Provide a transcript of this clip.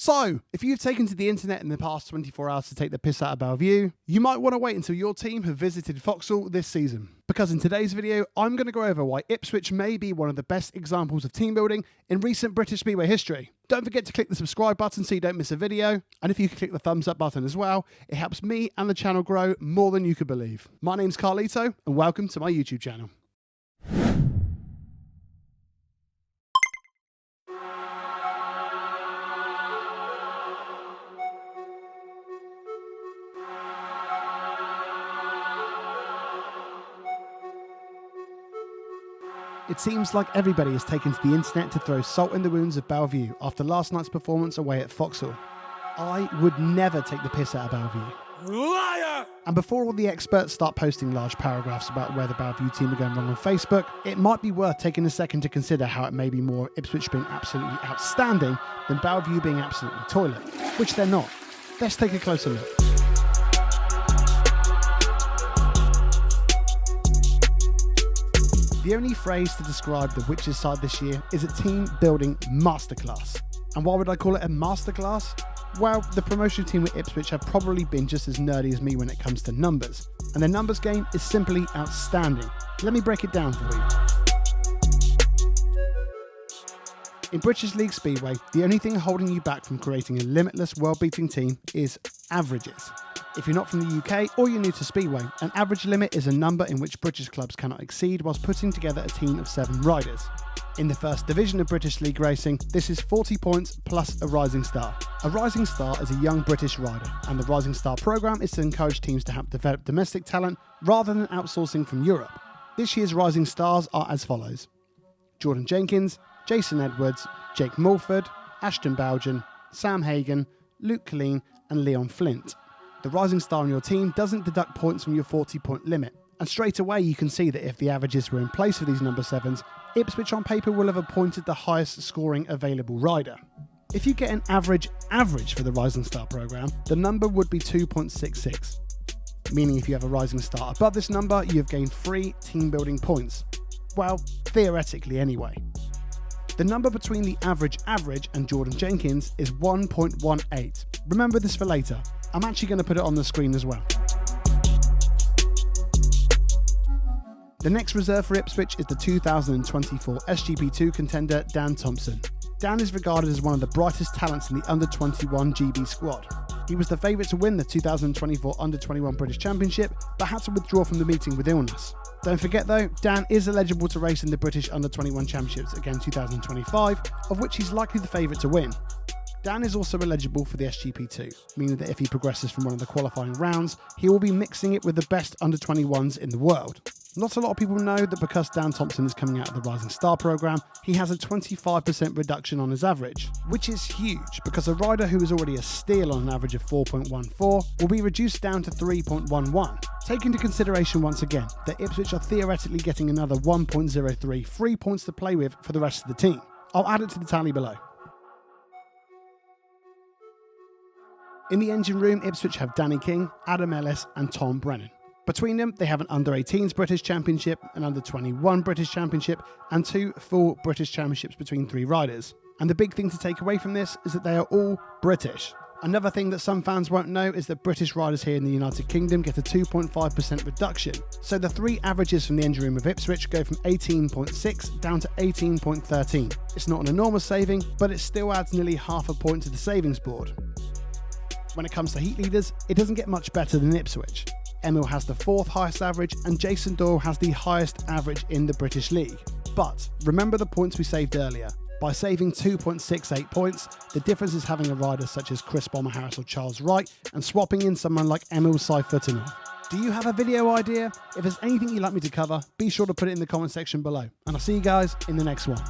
So, if you've taken to the internet in the past 24 hours to take the piss out of Bellevue, you might want to wait until your team have visited Foxhall this season. Because in today's video, I'm going to go over why Ipswich may be one of the best examples of team building in recent British Speedway history. Don't forget to click the subscribe button so you don't miss a video, and if you could click the thumbs up button as well, it helps me and the channel grow more than you could believe. My name's Carlito, and welcome to my YouTube channel. It seems like everybody has taken to the internet to throw salt in the wounds of Bellevue after last night's performance away at Foxhall. I would never take the piss out of Bellevue. Liar! And before all the experts start posting large paragraphs about where the Bellevue team are going wrong on Facebook, it might be worth taking a second to consider how it may be more Ipswich being absolutely outstanding than Bellevue being absolutely toilet, which they're not. Let's take a closer look. The only phrase to describe the Witches side this year is a team building masterclass. And why would I call it a masterclass? Well, the promotion team at Ipswich have probably been just as nerdy as me when it comes to numbers. And their numbers game is simply outstanding. Let me break it down for you. In British League Speedway, the only thing holding you back from creating a limitless world-beating team is averages. If you're not from the UK or you're new to Speedway, an average limit is a number in which British clubs cannot exceed whilst putting together a team of 7 riders. In the first division of British League racing, this is 40 points plus a Rising Star. A Rising Star is a young British rider, and the Rising Star programme is to encourage teams to help develop domestic talent rather than outsourcing from Europe. This year's Rising Stars are as follows: Jordan Jenkins, Jason Edwards, Jake Mulford, Ashton Bowden, Sam Hagan, Luke Colleen and Leon Flint. The Rising Star on your team doesn't deduct points from your 40-point limit, and straight away you can see that if the averages were in place for these number 7s, Ipswich on paper will have appointed the highest scoring available rider. If you get an average for the Rising Star programme, the number would be 2.66, meaning if you have a Rising Star above this number, you have gained 3 team building points. Well, theoretically anyway. The number between the average and Jordan Jenkins is 1.18. Remember this for later. I'm actually going to put it on the screen as well. The next reserve for Ipswich is the 2024 SGP2 contender Dan Thompson. Dan is regarded as one of the brightest talents in the under-21 GB squad. He was the favourite to win the 2024 Under-21 British Championship, but had to withdraw from the meeting with illness. Don't forget though, Dan is eligible to race in the British Under-21 Championships again 2025, of which he's likely the favourite to win. Dan is also eligible for the SGP2, meaning that if he progresses from one of the qualifying rounds, he will be mixing it with the best under-21s in the world. Not a lot of people know that because Dan Thompson is coming out of the Rising Star programme, he has a 25% reduction on his average, which is huge because a rider who is already a steal on an average of 4.14 will be reduced down to 3.11. Take into consideration once again that Ipswich are theoretically getting another 1.03 free points to play with for the rest of the team. I'll add it to the tally below. In the engine room, Ipswich have Danny King, Adam Ellis and Tom Brennan. Between them, they have an Under-18s British Championship, an Under-21 British Championship and 2 full British Championships between 3 riders. And the big thing to take away from this is that they are all British. Another thing that some fans won't know is that British riders here in the United Kingdom get a 2.5% reduction. So the 3 averages from the engine room of Ipswich go from 18.6 down to 18.13. It's not an enormous saving, but it still adds nearly half a point to the savings board. When it comes to heat leaders, it doesn't get much better than Ipswich. Emil has the 4th highest average and Jason Doyle has the highest average in the British League. But remember the points we saved earlier. By saving 2.68 points, the difference is having a rider such as Chris Bomber Harris or Charles Wright and swapping in someone like Emil Seifutinov. Do you have a video idea? If there's anything you'd like me to cover, be sure to put it in the comment section below. And I'll see you guys in the next one.